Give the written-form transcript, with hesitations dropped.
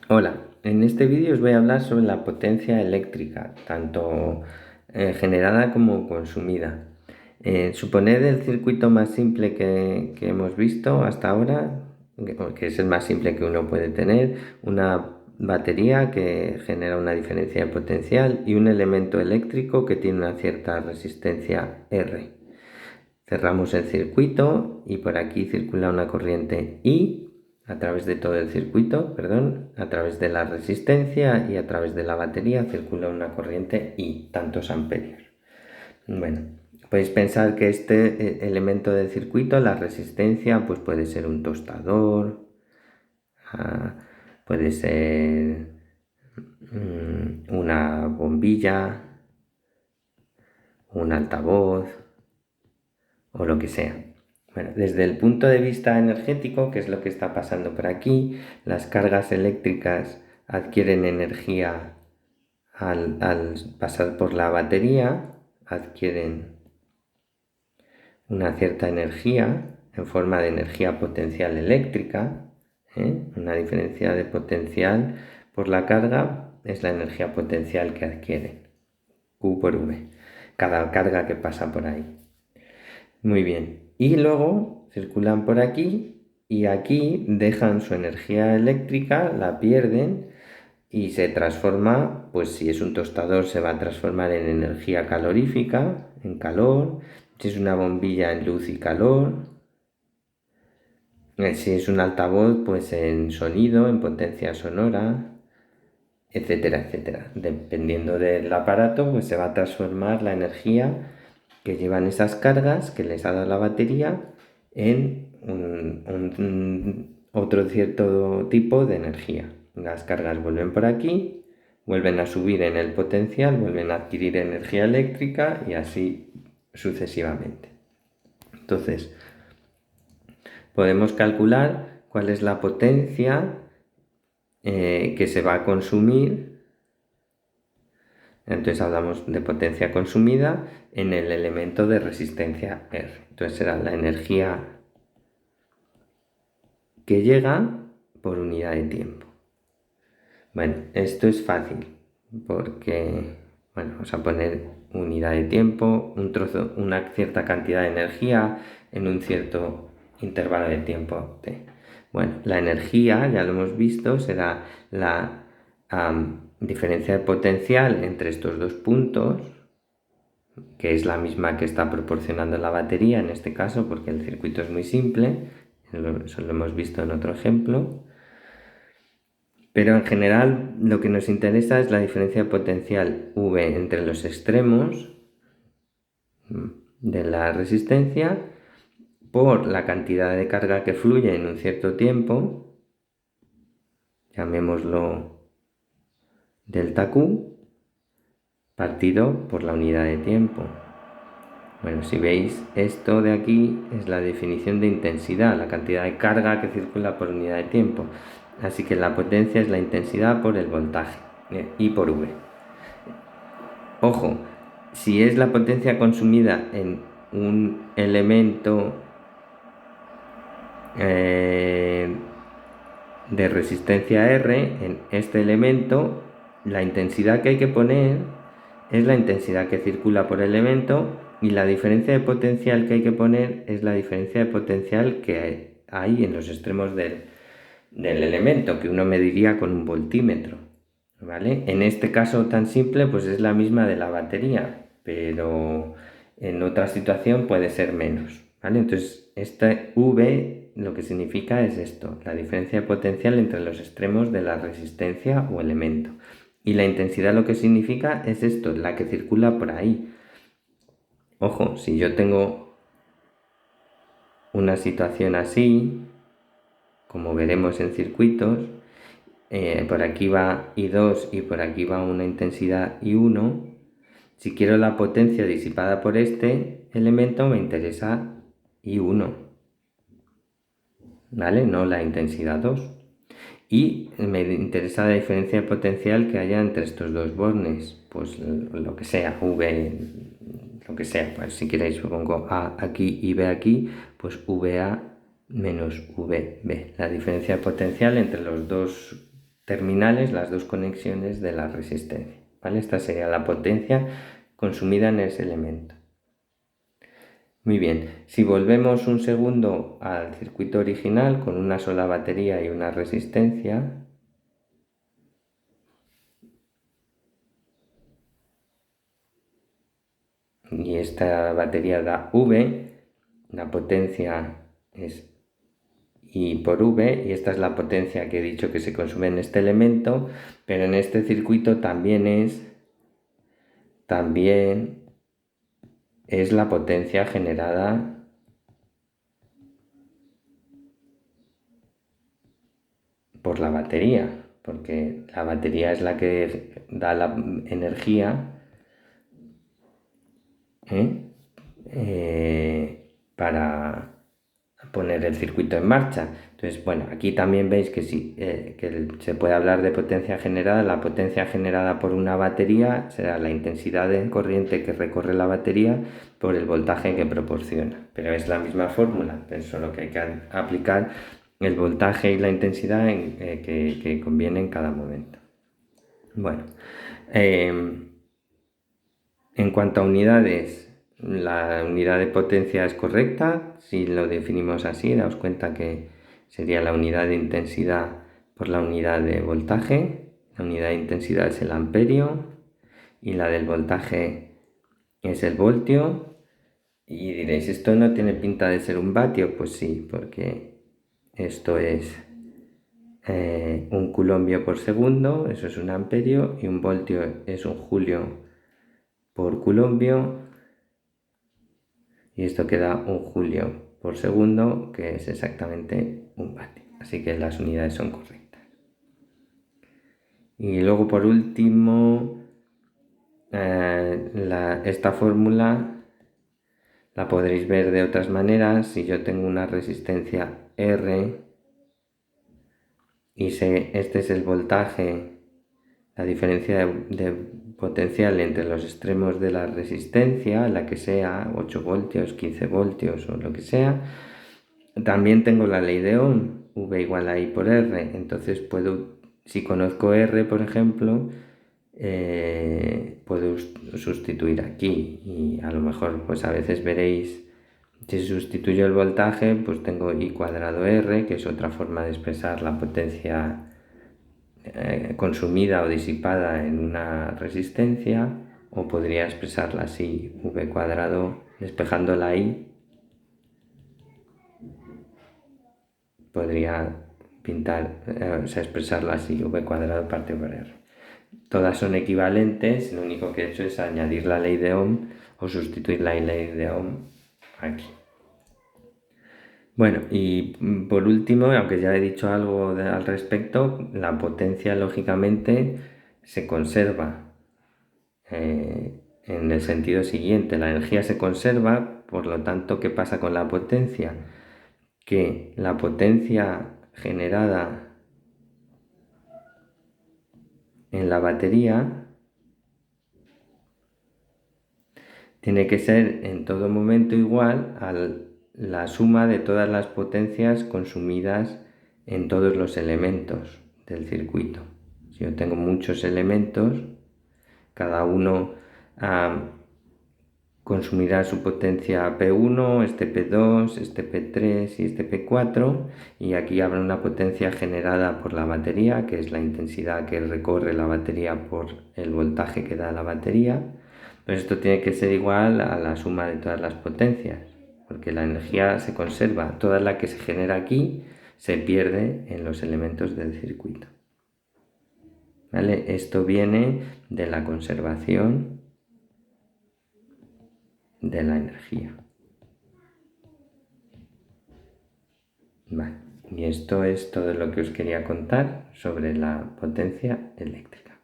Hola, en este vídeo os voy a hablar sobre la potencia eléctrica, tanto generada como consumida. Suponed el circuito más simple que hemos visto hasta ahora, que es el más simple que uno puede tener, una batería que genera una diferencia de potencial y un elemento eléctrico que tiene una cierta resistencia R. Cerramos el circuito y por aquí circula una corriente I a través de todo el circuito, a través de la resistencia y a través de la batería circula una corriente I, tantos amperios. Bueno, podéis pensar que este elemento del circuito, la resistencia, pues puede ser un tostador, puede ser una bombilla, un altavoz o lo que sea. Bueno, desde el punto de vista energético, que es lo que está pasando por aquí, las cargas eléctricas adquieren energía al pasar por la batería, adquieren una cierta energía en forma de energía potencial eléctrica, una diferencia de potencial por la carga es la energía potencial que adquieren, Q por V, cada carga que pasa por ahí. Muy bien. Y luego circulan por aquí y aquí dejan su energía eléctrica, la pierden y se transforma, pues si es un tostador se va a transformar en energía calorífica, en calor, si es una bombilla en luz y calor, si es un altavoz pues en sonido, en potencia sonora, etcétera, etcétera. Dependiendo del aparato pues se va a transformar la energía que llevan esas cargas que les ha dado la batería en otro cierto tipo de energía. Las cargas vuelven por aquí, vuelven a subir en el potencial, vuelven a adquirir energía eléctrica y así sucesivamente. Entonces, podemos calcular cuál es la potencia que se va a consumir. Entonces hablamos de potencia consumida en el elemento de resistencia R. Entonces será la energía que llega por unidad de tiempo. Bueno, esto es fácil porque, bueno, vamos a poner unidad de tiempo, un trozo, una cierta cantidad de energía en un cierto intervalo de tiempo t. Bueno, la energía, ya lo hemos visto, será la diferencia de potencial entre estos dos puntos, que es la misma que está proporcionando la batería en este caso, porque el circuito es muy simple, eso lo hemos visto en otro ejemplo. Pero en general lo que nos interesa es la diferencia de potencial V entre los extremos de la resistencia por la cantidad de carga que fluye en un cierto tiempo, llamémoslo delta Q, partido por la unidad de tiempo. Bueno, si veis, esto de aquí es la definición de intensidad, la cantidad de carga que circula por unidad de tiempo. Así que la potencia es la intensidad por el voltaje, I por V. Ojo, si es la potencia consumida en un elemento de resistencia R, en este elemento, la intensidad que hay que poner es la intensidad que circula por el elemento y la diferencia de potencial que hay que poner es la diferencia de potencial que hay en los extremos del elemento, que uno mediría con un voltímetro, ¿vale? En este caso tan simple, pues es la misma de la batería, pero en otra situación puede ser menos, ¿vale? Entonces, este V lo que significa es esto, la diferencia de potencial entre los extremos de la resistencia o elemento. Y la intensidad lo que significa es esto, la que circula por ahí. Ojo, si yo tengo una situación así, como veremos en circuitos, por aquí va I2 y por aquí va una intensidad I1, si quiero la potencia disipada por este elemento me interesa I1, ¿vale? No la intensidad 2. Y me interesa la diferencia de potencial que haya entre estos dos bornes, pues lo que sea, V, lo que sea, pues si queréis pongo A aquí y B aquí, pues VA menos VB, la diferencia de potencial entre los dos terminales, las dos conexiones de la resistencia, ¿vale? Esta sería la potencia consumida en ese elemento. Muy bien, si volvemos un segundo al circuito original con una sola batería y una resistencia, y esta batería da V, la potencia es I por V, y esta es la potencia que he dicho que se consume en este elemento, pero en este circuito también es la potencia generada por la batería, porque la batería es la que da la energía para poner el circuito en marcha. Entonces, bueno, aquí también veis que sí, que se puede hablar de potencia generada. La potencia generada por una batería será la intensidad de corriente que recorre la batería por el voltaje que proporciona. Pero es la misma fórmula, pero solo que hay que aplicar el voltaje y la intensidad que conviene en cada momento. Bueno, en cuanto a unidades, la unidad de potencia es correcta. Si lo definimos así, daos cuenta que sería la unidad de intensidad por la unidad de voltaje. La unidad de intensidad es el amperio y la del voltaje es el voltio. Y diréis, ¿esto no tiene pinta de ser un vatio? Pues sí, porque esto es un culombio por segundo, eso es un amperio, y un voltio es un julio por culombio, y esto queda un julio por segundo, que es exactamente un vatio. Así que las unidades son correctas. Y luego, por último, esta fórmula la podréis ver de otras maneras. Si yo tengo una resistencia R y este es el voltaje, la diferencia de potencial entre los extremos de la resistencia, la que sea, 8 voltios, 15 voltios o lo que sea. También tengo la ley de Ohm, V igual a I por R. Entonces puedo, si conozco R, por ejemplo, puedo sustituir aquí, y a lo mejor pues a veces veréis, si sustituyo el voltaje, pues tengo I cuadrado R, que es otra forma de expresar la potencia consumida o disipada en una resistencia, o podría expresarla así, V cuadrado, despejando la I, podría pintar, expresarla así, V cuadrado partido por R. Todas son equivalentes, lo único que he hecho es añadir la ley de Ohm o sustituir la ley de Ohm aquí. Bueno, y por último, aunque ya he dicho algo al respecto, la potencia lógicamente se conserva en el sentido siguiente: la energía se conserva, por lo tanto, ¿qué pasa con la potencia? Que la potencia generada en la batería tiene que ser en todo momento igual a la suma de todas las potencias consumidas en todos los elementos del circuito. Si yo tengo muchos elementos, cada uno consumirá su potencia P1, este P2, este P3 y este P4, y aquí habrá una potencia generada por la batería, que es la intensidad que recorre la batería por el voltaje que da la batería. Pero esto tiene que ser igual a la suma de todas las potencias, porque la energía se conserva. Toda la que se genera aquí se pierde en los elementos del circuito. ¿Vale? Esto viene de la conservación de la energía. Vale. Y esto es todo lo que os quería contar sobre la potencia eléctrica.